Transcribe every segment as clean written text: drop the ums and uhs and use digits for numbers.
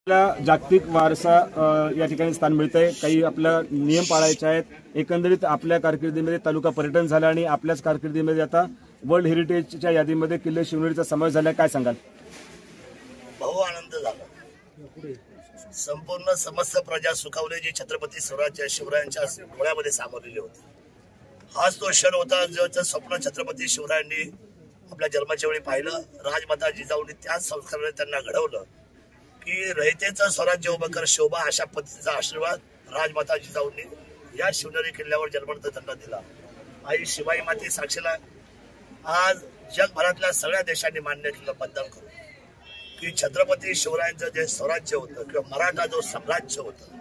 जागतिक वारसा या ठिकाणी स्थान मिळतंय। काही आपल्या नियम पाळायचे आहेत। एकंदरीत आपल्या कारकिर्दीमध्ये तालुका पर्यटन झालं आणि आपल्याच कारकिर्दीमध्ये आता वर्ल्ड हेरिटेजच्या यादीमध्ये किल्ले शिवनेरीचा समावेश झाला, काय सांगाल? बहु आनंद झाला। संपूर्ण समस्त प्रजा सुखावली जी छत्रपती शिवरायांच्या डोळ्यामध्ये सामावलेली होती। हाच तो क्षण होता जो स्वप्न छत्रपती शिवरायांनी आपल्या जन्माच्या वेळी पाहिलं। राजमाता जिजाऊंनी त्याच संस्काराने त्यांना घडवलं की रयतेचं स्वराज्य उभं कर शोभा, अशा पद्धतीचा आशीर्वाद राजमाता जिजाऊंनी या शिवनेरी किल्ल्यावर जन्मत त्यांना दिला। आई शिवाई माती साक्षीला आज जगभरातल्या सगळ्या देशांनी मान्य केलं बंधन करून की छत्रपती शिवरायांचं जे स्वराज्य होतं किंवा मराठा जो साम्राज्य होतं,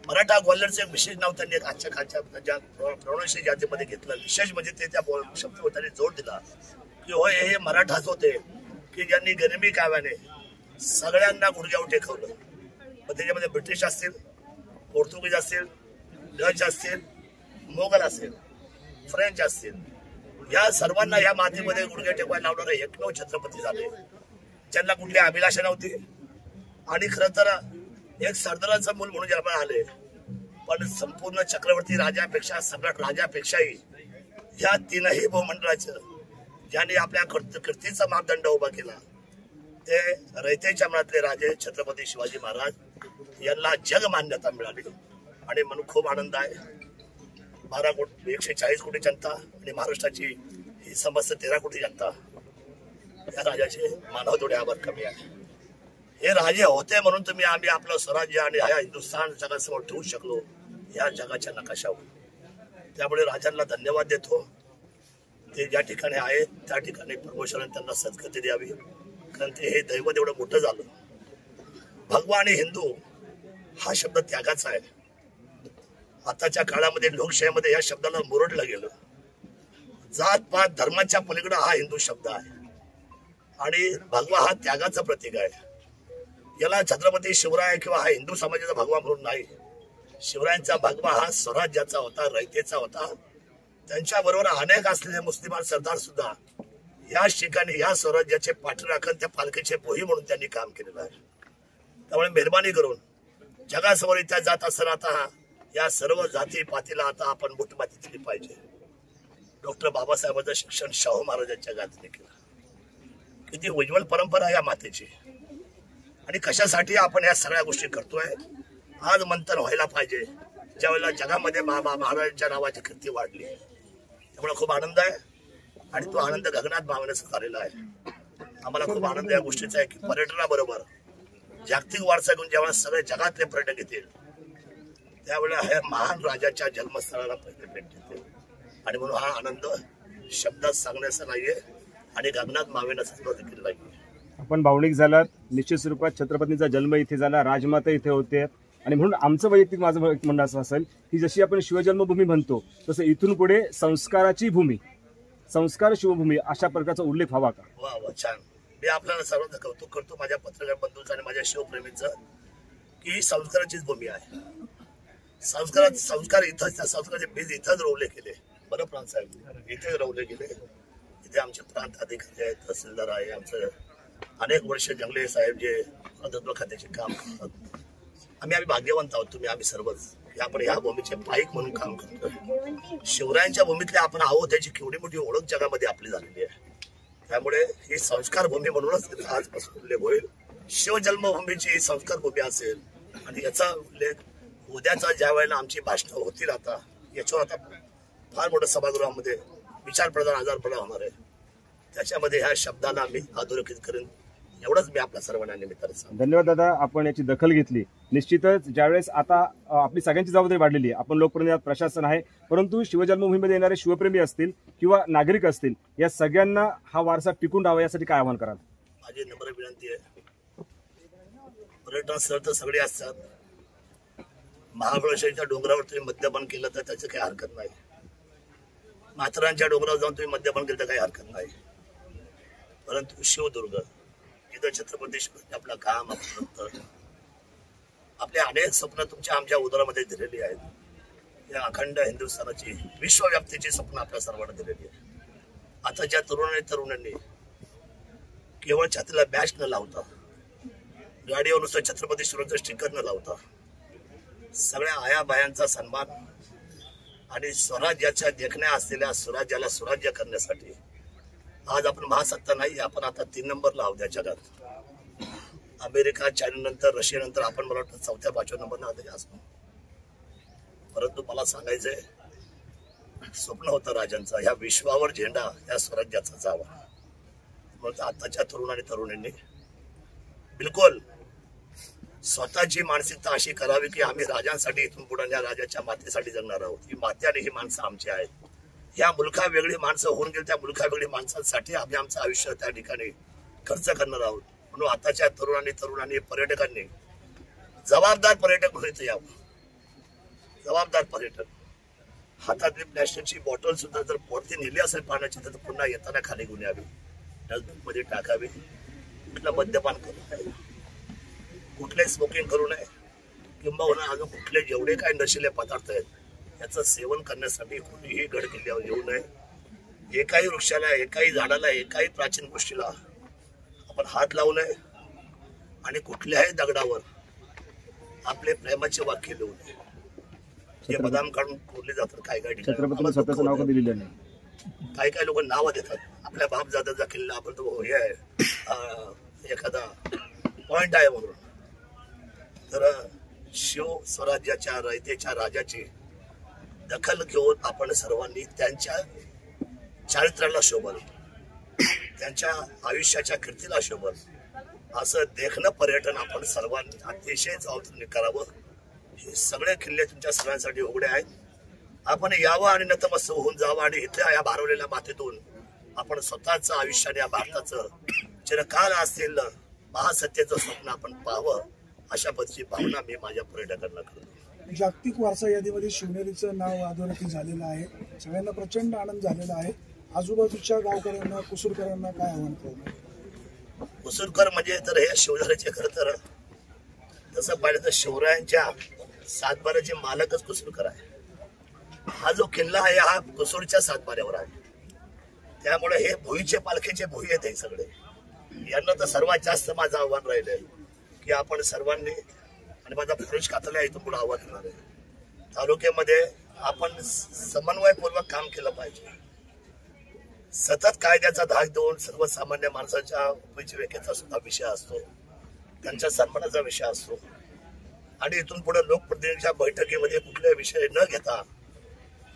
मराठा ग्वाल्हेरचं एक विशेष नाव त्यांनी आजच्या खालच्या प्रवणशी जातीमध्ये घेतलं। विशेष म्हणजे ते त्या शब्दावर त्यांनी जोर दिला की होय हे मराठाच होते की ज्यांनी गरिबी काव्याने सगळ्यांना गुडघ्यावर टेकवलं। मग त्याच्यामध्ये ब्रिटिश असतील, पोर्तुगीज असतील, डच असतील, मोगल असतील, फ्रेंच असतील, या सर्वांना या मातीमध्ये गुडघे टेकवायला लावणारे एकमेव छत्रपती झाले ज्यांना कुठली अभिलाषा नव्हती आणि खरं तर एक सरदाराचं मूल म्हणून जन्माला आले। पण संपूर्ण चक्रवर्ती राजापेक्षा, सम्राट राजापेक्षाही या तीनही भूमंडळाचं ज्यांनी आपल्या कीर्तीचा मापदंड उभा केला ते रयतेच्या मनातले राजे छत्रपती शिवाजी महाराज यांना जग मान्यता मिळाली आणि म्हणून खूप आनंद आहे। 140 कोटी जनता आणि महाराष्ट्राची ही समस्त 13 कोटी जनता या राजाचे मानव थोडे आभार कमी आहे। हे राजे होते म्हणून आम्ही आपलं स्वराज्य आणि हा हिंदुस्थान जगासमोर ठेवू शकलो या जगाच्या नकाशावर। त्यामुळे राजांना धन्यवाद देतो। ते ज्या ठिकाणी आहेत त्या ठिकाणी परमेश्वराने त्यांना सद्गती द्यावी, कारण ते हे दैवत एवढं मोठं झालं। भगवा आणि हिंदू हा शब्द त्यागाचा आहे। आताच्या काळामध्ये लोकशाहीमध्ये या शब्दाला मुरडलं गेलं। जात पात धर्माच्या पलीकडे हा हिंदू शब्द आहे आणि भगवा हा त्यागाचं प्रतीक आहे। याला छत्रपती शिवराय किंवा हा हिंदू समाजाचा भगवा म्हणून नाही, शिवरायांचा भगवा हा स्वराज्याचा होता, रयतेचा होता। त्यांच्या बरोबर अनेक असलेले मुस्लिमान सरदार सुद्धा या ठिकाणी या स्वराज्याचे पाठराखण, त्या पालखीचे पोही म्हणून त्यांनी काम केलेलं आहे। त्यामुळे मेहरबानी करून जगासमोर इतिहास जात असताना आता या सर्व जाती पातीला आता आपण मुठमाती दिली पाहिजे। डॉक्टर बाबासाहेबांचं शिक्षण शाहू महाराजांच्या गाथेने केलं। किती उज्ज्वल परंपरा या मातेची आणि कशासाठी आपण या सगळ्या गोष्टी करतोय आज मंथन व्हायला पाहिजे, ज्यावेळेला जगामध्ये महाराजांच्या नावाची कीर्ती वाढली। त्यामुळे खूप आनंद आहे आणि तो आनंद गगनात मावण्याचा झालेला आहे। आम्हाला खूप आनंद या गोष्टीचा आहे की पर्यटनाबरोबर जागतिक वारसा घेऊन ज्यावेळेला सगळे जगातले पर्यटक येतील त्यावेळेला ह्या महान राजाच्या जन्मस्थळाला पहिले भेट देतील आणि म्हणून हा आनंद शब्दात सांगण्याचा नाहीये आणि गगनात मावण्याचा देखील नाहीये। आपण भावनिक झालात। निश्चित स्वरूपात छत्रपतींचा जन्म इथे झाला, राजमाता इथे होते आणि म्हणून आमचं वैयक्तिक माझं म्हणणं असं असेल की जशी आपण शिवजन्मभूमी म्हणतो तसं इथून पुढे संस्काराची भूमी, संस्कार शिवभूमी अशा प्रकारचा उल्लेख हवा का? वा वा, छान। मी आपल्याला सर्वांचं कौतुक करतो माझ्या पत्रकार बंधूंचं आणि माझ्या शिवप्रेमींचं की संस्काराचीच भूमी आहे। संस्कार इथंच, त्या संस्काराचे बीज इथंच रोवले गेले। बरं प्रांत साहेब, इथे रोवले गेले। इथे आमचे प्रांत अधिकारी आहेत, तहसीलदार आहे, आमचं अनेक वर्ष जंगले साहेब जे प्रभुत्व खात्याचे काम करतात। आम्ही भाग्यवंत आहोत, आम्ही सर्वच आपण ह्या भूमीचे पाईक म्हणून काम करतोय। शिवरायांच्या भूमीतले आपण आहोत याची केवढी मोठी ओळख जगामध्ये आपली झालेली आहे। त्यामुळे ही संस्कार भूमी म्हणूनच आजपासून उल्लेख होईल। शिवजन्मभूमीची ही संस्कार भूमी असेल आणि याचा उल्लेख उद्याचा ज्या वेळेला आमची भाषणं होतील आता याच्यावर आता फार मोठ्या सभागृहामध्ये विचार प्रधान आजार प्रधान होणार आहे। त्याच्यामध्ये ह्या शब्दाला आम्ही अधोरेखित करेन एवढंच मी आपल्या सर्वांना निमित्ताने सांगतो। धन्यवाद दादा, आपण याची दखल घेतली। निश्चितच ज्यावेळेस आता आपली सगळ्यांची जबाबदारी वाढलेली आहे, आपण लोकप्रतिनिधी प्रशासन आहे, परंतु शिवजन्मभूमीमध्ये येणारे शिवप्रेमी असतील किंवा नागरिक असतील या सगळ्यांना हा वारसा टिकून राहावा यासाठी काय आवाहन कराल? माझी नम्र विनंती आहे, पर्यटन स्थळ तर सगळे असतात, महाबळेश्वरच्या डोंगरावर तुम्ही मद्यपान केलं तर त्याची काही हरकत नाही, माथेरानच्या डोंगरावर जाऊन तुम्ही मद्यपान केलं तर काही हरकत नाही, परंतु शिवदुर्ग जिथं छत्रपती शिवाजी आपलं काम, आपले अनेक स्वप्न तुमच्या आमच्या उदरामध्ये दिलेली आहेत। या अखंड हिंदुस्थानाची विश्वव्याप्तीची स्वप्न आपल्या सर्वांना दिलेली आहे। आताच्या तरुणांनी केवळ छातीला बॅच न लावता गाडीवर नुसतं छत्रपती शिवाजीचं स्टिकर न लावता सगळ्या आया बायांचा सन्मान आणि स्वराज्याच्या देखण्या असलेल्या स्वराज्याला सुराज्य करण्यासाठी आज आपण महासत्ता नाही, आपण आता 3 नंबरला आहोत या जगात. अमेरिका, चायना नंतर, रशिया नंतर आपण मला वाटतं 4-5 नंबरला आहोत असं. परंतु मला सांगायचंय, स्वप्न होतं राजांचा ह्या विश्वावर झेंडा या स्वराज्याचा जावा. म्हणून आताच्या तरुण आणि तरुणींनी बिलकुल स्वतःची मानसिकता अशी करावी की आम्ही राजांसाठी इथून पुढे या राजाच्या मातेसाठी जगणार आहोत. ही माते आणि ही माणसं आमची आहेत. या मुलखा वेगळी माणसं होऊन गेली, त्या मुलखा वेगळी माणसांसाठी आम्ही आमचं आयुष्य त्या ठिकाणी खर्च करणार आहोत. म्हणून आताच्या तरुणांनी पर्यटकांनी जबाबदार पर्यटक म्हणून यावं. जबाबदार पर्यटक हातातली प्लॅस्टिकची बॉटल सुद्धा जर वरती नेली असेल पाण्याची तर पुन्हा येताना खाली घेऊन यावी, डस्टबिनमध्ये टाकावी. कुठलं मद्यपान करू नये, कुठले स्मोकिंग करू नये, किंबहुना अजून कुठले जेवढे काही नशिले पदार्थ आहेत याचं सेवन करण्यासाठी कुठेही गड किल्ल्यावर येऊ नये. एकाही वृक्षाला, एकाही झाडाला, एकाही प्राचीन गोष्टीला आपण हात लावू नये आणि कुठल्याही दगडावर आपले प्रेमाचे वाक्य लिहू नये. हे बदाम काढून कोरले जातात काय काय ठिकाणी. स्वतःचं नाव कधी लिहिलं नाही. काही लोक नावं देतात. आपल्या बापजादाचा किल्ला आपण तो हे आहे, एखादा पॉइंट आहे म्हणून. तर शिव स्वराज्याच्या रयतेच्या राजाची दखल घेऊन आपण सर्वांनी त्यांच्या चारित्र्याला शोभल, त्यांच्या आयुष्याच्या कीर्तीला शोभल असं देखणं पर्यटन आपण सर्वांनी अतिशय जबाबदारीने करावं. हे सगळे किल्ले तुमच्या सगळ्यांसाठी उघडे आहेत. आपण यावं आणि नतमस्तक होऊन जावं आणि इथल्या या भारावलेल्या मातीतून आपण स्वतःचं आयुष्य आणि या भारताचं चिरकाल असलेलं महासत्तेचं स्वप्न आपण पाहावं, अशा पद्धतीची भावना मी माझ्या पर्यटकांना करतो. जागतिक वारसा यादीमध्ये शिवनेरीचं नाव अधोरेखित झालेलं आहे. सगळ्यांना प्रचंड आनंद झालेला आहे. आजूबाजूच्या गावकऱ्यांना, कुसूरकरांना काय आव्हान करणार? कुसूरकर म्हणजे तर हे शिवधरेचे खरं तर तसं पाहिलं तर शिवरायांच्या सातबाऱ्याचे मालकच कुसूरकर आहे. हा जो किल्ला आहे हा कुसूरच्या सातबाऱ्यावर आहे. त्यामुळे हे भुईचे पालखीचे भुई आहेत हे सगळे. यांना तर सर्वात जास्त माझं आव्हान राहिलंय की आपण सर्वांनी, आणि माझा फुरुष कातला इथून पुढे आव्हान करणार आहे, तालुक्यामध्ये आपण समन्वयपूर्वक काम केलं पाहिजे. सतत कायद्याचा धाक देऊन सर्वसामान्य माणसाच्या उपजीविकेचा सुद्धा विषय असतो, त्यांच्या सन्मानाचा विषय असतो. आणि इथून पुढे लोकप्रतिनिधीच्या बैठकीमध्ये कुठले विषय न घेता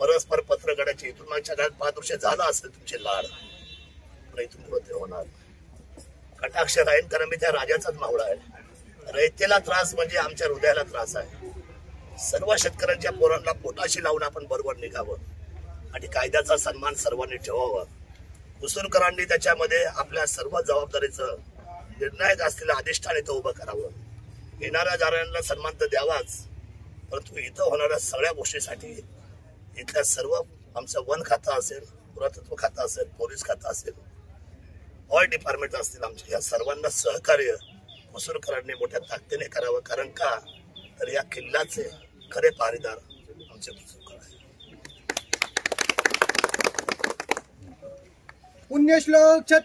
परस्पर पत्र काढायचे. इथून मागच्या काळात 5 वर्ष झाला असेल तुमचे लाड, पण इथून पुढे ते होणार. कटाक्ष राहीन कारण मी त्या राजाचाच मावळा आहे. रयतेला त्रास म्हणजे आमच्या हृदयाला त्रास आहे. सर्व शेतकऱ्यांच्या पोरांना पोटाशी लावून आपण बरोबर निघावं आणि कायद्याचा सन्मान सर्वांनी ठेवावा. कुसूरकरांनी त्याच्यामध्ये आपल्या सर्व जबाबदारीचं निर्णायक असलेलं अधिष्ठान इथं उभं करावं. येणाऱ्या जाणाऱ्यांना सन्मान तर द्यावाच, परंतु इथं होणाऱ्या सगळ्या गोष्टीसाठी इथल्या सर्व आमचं वन खातं असेल, पुरातत्व खातं असेल, पोलीस खातं असेल, ऑल डिपार्टमेंट असतील, आमच्या या सर्वांना सहकार्य कुसूरकरांनी मोठ्या ताकदीने करावं. कारण का तर या किल्ल्याचे खरे पाहणीदार आमचे कुसूरकर आहे. पुण्यश्लोक छत्र